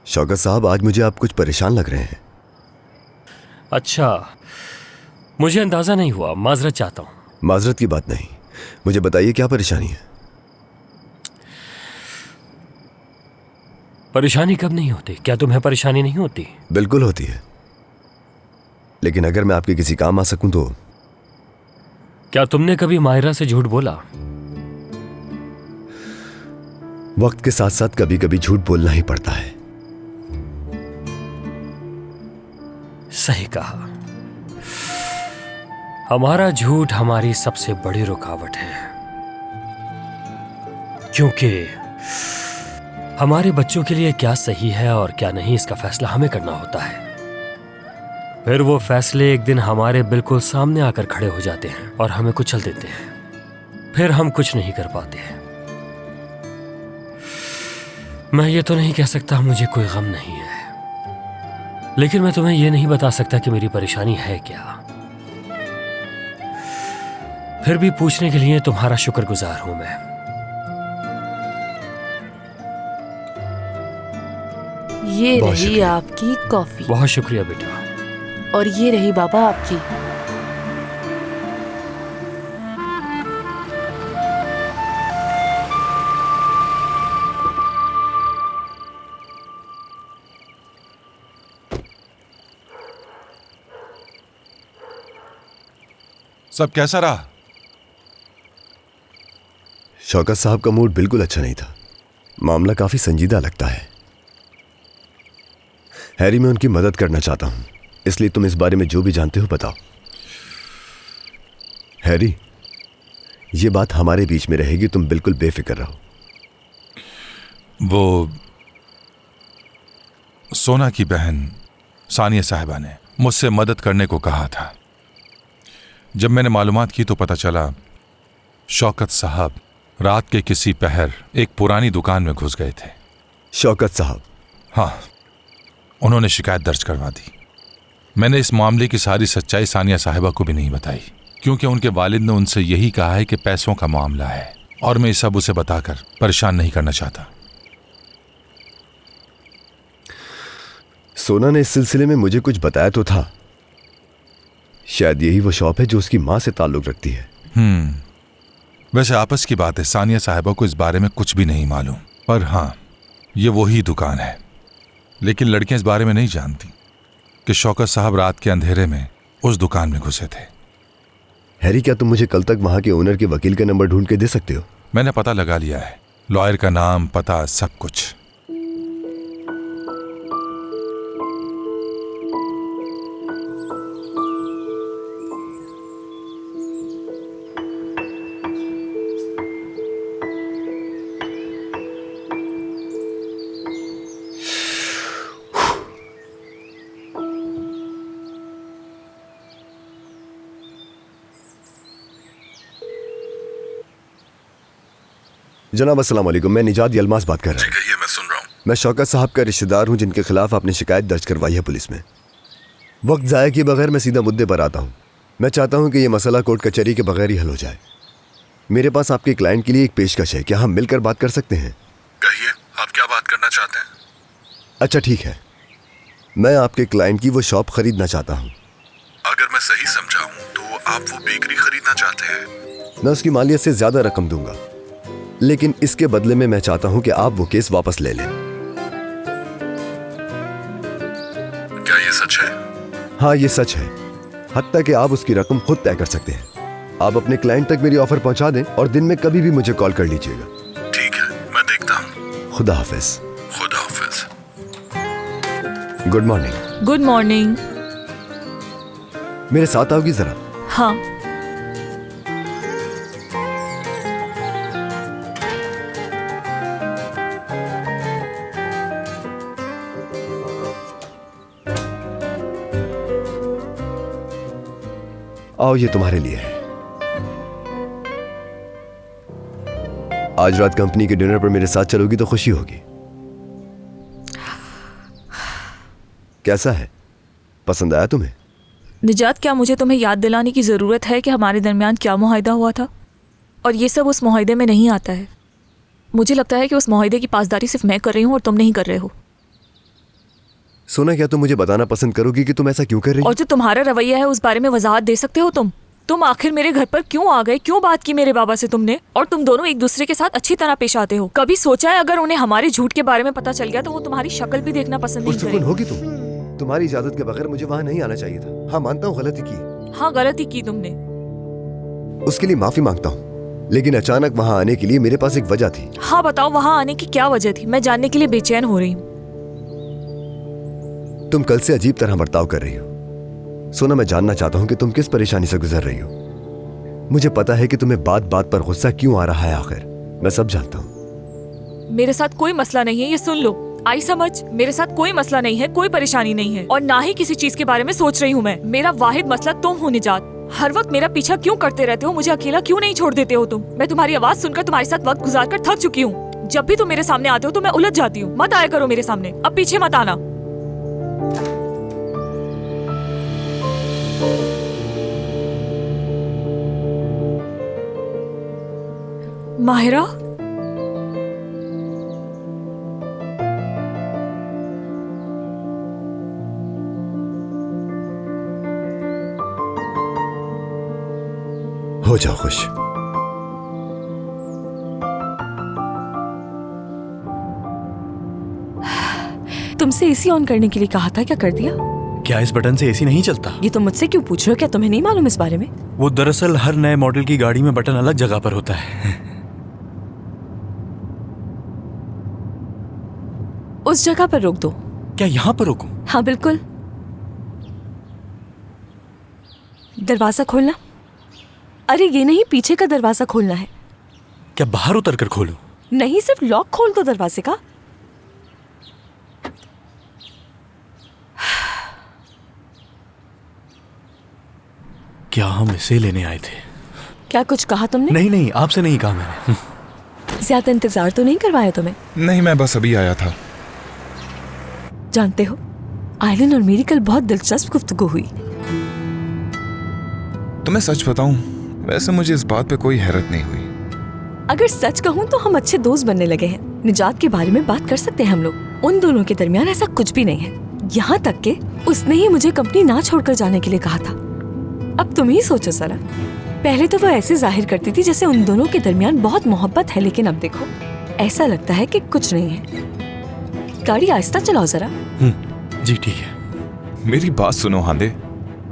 शौकत साहब, आज मुझे आप कुछ परेशान लग रहे हैं। अच्छा, मुझे अंदाजा नहीं हुआ, माजरत चाहता हूँ। माजरत की बात नहीं, मुझे बताइए क्या परेशानी है। परेशानी कब नहीं होती? क्या तुम्हें परेशानी नहीं होती? बिल्कुल होती है, लेकिन अगर मैं आपके किसी काम आ सकूं तो। क्या तुमने कभी माहिरा से झूठ बोला? वक्त के साथ साथ कभी कभी झूठ बोलना ही पड़ता है। सही कहा। हमारा झूठ हमारी सबसे बड़ी रुकावट है, क्योंकि हमारे बच्चों के लिए क्या सही है और क्या नहीं, इसका फैसला हमें करना होता है। फिर वो फैसले एक दिन हमारे बिल्कुल सामने आकर खड़े हो जाते हैं और हमें कुचल देते हैं। फिर हम कुछ नहीं कर पाते हैं। मैं ये तो नहीं कह सकता मुझे कोई गम नहीं है, लेकिन मैं तुम्हें यह नहीं बता सकता कि मेरी परेशानी है क्या। फिर भी पूछने के लिए तुम्हारा शुक्रगुजार हूं मैं। ये बहुत रही शुक्रिया। आपकी कॉफी। बहुत शुक्रिया बेटा। और ये रही बाबा आपकी। सब कैसा रहा? शौकत साहब का मूड बिल्कुल अच्छा नहीं था। मामला काफी संजीदा लगता है। हैरी, मैं उनकी मदद करना चाहता हूं, इसलिए तुम इस बारे में जो भी जानते हो बताओ। हैरी, ये बात हमारे बीच में रहेगी, तुम बिल्कुल बेफिक्र रहो। वो सोना की बहन सानिया साहिबा ने मुझसे मदद करने को कहा था। जब मैंने मालूमात की तो पता चला शौकत साहब रात के किसी पहर एक पुरानी दुकान में घुस गए थे। शौकत साहब? हाँ, उन्होंने शिकायत दर्ज करवा दी। मैंने इस मामले की सारी सच्चाई सानिया साहिबा को भी नहीं बताई, क्योंकि उनके वालिद ने उनसे यही कहा है कि पैसों का मामला है और मैं ये सब उसे बताकर परेशान नहीं करना चाहता। सोना ने इस सिलसिले में मुझे कुछ बताया तो था। शायद यही वो शॉप है जो उसकी मां से ताल्लुक रखती है। वैसे आपस की बात है, सानिया साहिबा को इस बारे में कुछ भी नहीं मालूम, पर हाँ, ये वही दुकान है। लेकिन लड़कियां इस बारे में नहीं जानती कि शौकत साहब रात के अंधेरे में उस दुकान में घुसे थे। हैरी, क्या तुम मुझे कल तक वहां के ओनर के वकील का नंबर ढूंढ के दे सकते हो? मैंने पता लगा लिया है, लॉयर का नाम, पता, सब कुछ। जनाब अस्सलाम वालेकुम, मैं निजात यलमास बात कर रहा हूँ। कहिए, मैं सुन रहा हूँ। मैं शौकत साहब का रिश्तेदार हूँ जिनके खिलाफ आपने शिकायत दर्ज करवाई है पुलिस में। वक्त ज़ाया किए बगैर मैं सीधा मुद्दे पर आता हूँ। मैं चाहता हूँ कि यह मसला कोर्ट कचहरी के बगैर ही हल हो जाए। मेरे पास आपके क्लाइंट के लिए एक पेशकश है, क्या हम मिलकर बात कर सकते हैं? कहिए, आप क्या बात करना चाहते हैं? अच्छा ठीक है, मैं आपके क्लाइंट की वो शॉप खरीदना चाहता हूँ। अगर मैं सही समझा हूँ तो आप वो बेकरी खरीदना चाहते हैं। मैं उसकी मालियत से ज़्यादा रकम दूंगा, लेकिन इसके बदले में मैं चाहता हूँ कि आप वो केस वापस ले लें। क्या ये सच है? हाँ, ये सच है। हत्ता कि आप उसकी रकम खुद तय कर सकते हैं। आप अपने क्लाइंट तक मेरी ऑफर पहुंचा दें और दिन में कभी भी मुझे कॉल कर लीजिएगा। ठीक है, मैं देखता हूँ। खुदा हाफिज। खुदा हाफिज। Good morning. Good morning. मेरे साथ आओगी जरा? हाँ। आओ, ये तुम्हारे लिए है। आज रात कंपनी के डिनर पर मेरे साथ चलोगी तो खुशी होगी। कैसा है, पसंद आया तुम्हें? निजात, क्या मुझे तुम्हें याद दिलाने की ज़रूरत है कि हमारे दरमियान क्या मुआहिदा हुआ था? और ये सब उस मुआहिदे में नहीं आता है। मुझे लगता है कि उस मुआहिदे की पासदारी सिर्फ मैं कर रही हूँ और तुम नहीं कर रहे हो। सोना, क्या तुम मुझे बताना पसंद करोगी कि तुम ऐसा क्यों कर रही हो? और जो तुम्हारा रवैया है उस बारे में वजाहत दे सकते हो तुम आखिर मेरे घर पर क्यों आ गए? क्यों बात की मेरे बाबा से तुमने? और तुम दोनों एक दूसरे के साथ अच्छी तरह पेश आते हो। कभी सोचा है अगर उन्हें हमारे झूठ के बारे में पता चल गया तो वो तुम्हारी शक्ल भी देखना पसंद नहीं पुरसुकून करेंगे। होगी तुम। तुम्हारी इजाजत के बगैर मुझे वहां नहीं आना चाहिए था। हाँ, मानता हूँ गलती की। हाँ, गलती की तुमने। उसके लिए माफी मांगता हूँ, लेकिन अचानक वहां आने के लिए मेरे पास एक वजह थी। हाँ बताओ, वहाँ आने की क्या वजह थी? मैं जानने के लिए बेचैन हो रही हूँ। तुम कल से अजीब तरह बर्ताव कर रही हो। सोना, मैं जानना चाहता हूँ कि तुम किस परेशानी से गुजर रही हो। मुझे पता है कि तुम्हें बात बात पर गुस्सा क्यों आ रहा है। आखिर मैं सब जानता हूँ। मेरे साथ कोई मसला नहीं है, ये सुन लो। आई समझ, मेरे साथ कोई मसला नहीं है, कोई परेशानी नहीं है, और ना ही किसी चीज के बारे में सोच रही हूँ मैं। मेरा वाहिद मसला तुम हो निजात। हर वक्त मेरा पीछा क्यों करते रहते हो? मुझे अकेला क्यों नहीं छोड़ देते हो तुम? मैं तुम्हारी आवाज सुनकर तुम्हारे साथ वक्त गुजार कर थक चुकी हूँ। जब भी तुम मेरे सामने आते हो तो मैं उलझ जाती हूँ। मत आया करो मेरे सामने, अब पीछे मत आना। माहिरा, हो जाओ खुश। तुमसे एसी ऑन करने के लिए कहा था, क्या कर दिया? क्या इस बटन से एसी नहीं चलता? ये तुम मुझसे क्यों पूछ रहे हो? क्या तुम्हें नहीं मालूम इस बारे में? वो दरअसल हर नए मॉडल की गाड़ी में बटन अलग जगह पर होता है। उस जगह पर रोक दो। क्या यहाँ पर रोकूं? हाँ बिल्कुल। दरवाजा खोलना। अरे ये नहीं, पीछे का दरवाजा खोलना है। क्या बाहर उतर कर खोलूं? नहीं, सिर्फ लॉक खोल दो दरवाजे का। क्या हम इसे लेने आए थे? क्या कुछ कहा तुमने? नहीं नहीं, आपसे नहीं कहा मैंने। ज्यादा इंतजार तो नहीं करवाया तुम्हें? नहीं, मैं बस अभी आया था। जानते हो, आयलन और मेरी कल बहुत दिलचस्प गुफ्तगू हुई। तुम्हें सच बताऊं, वैसे मुझे इस बात पे कोई हैरत नहीं हुई। अगर सच कहूँ तो हम अच्छे दोस्त बनने लगे हैं। निजात के बारे में बात कर सकते हैं हम लोग। उन दोनों के दरमियान ऐसा कुछ भी नहीं है। यहाँ तक कि उसने ही मुझे कंपनी ना छोड़कर जाने के लिए कहा था। अब तुम ही सोचो जरा। पहले तो वो ऐसे जाहिर करती थी जैसे उन दोनों के दरमियान बहुत मोहब्बत है, लेकिन अब देखो ऐसा लगता है कि कुछ नहीं है। गाड़ी आहिस्ता चलाओ जरा। जी ठीक है। मेरी बात सुनो हांदे,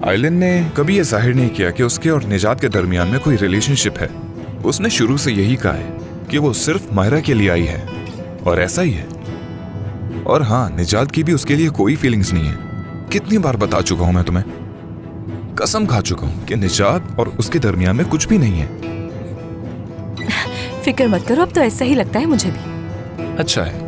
आयलन ने कभी ये जाहिर नहीं किया कि उसके और निजात के दरमियान में कोई रिलेशनशिप है। उसने शुरू से यही कहा है कि वो सिर्फ माहिरा के लिए आई है, और ऐसा ही है। और हाँ, निजात की भी उसके लिए कोई फीलिंग्स नहीं है। कितनी बार बता चुका हूं मैं तुम्हें, कसम खा चुका हूं कि निजात और उसके दरमियान में कुछ भी नहीं है। फिक्र मत करो, अब तो ऐसा ही लगता है मुझे भी। अच्छा है,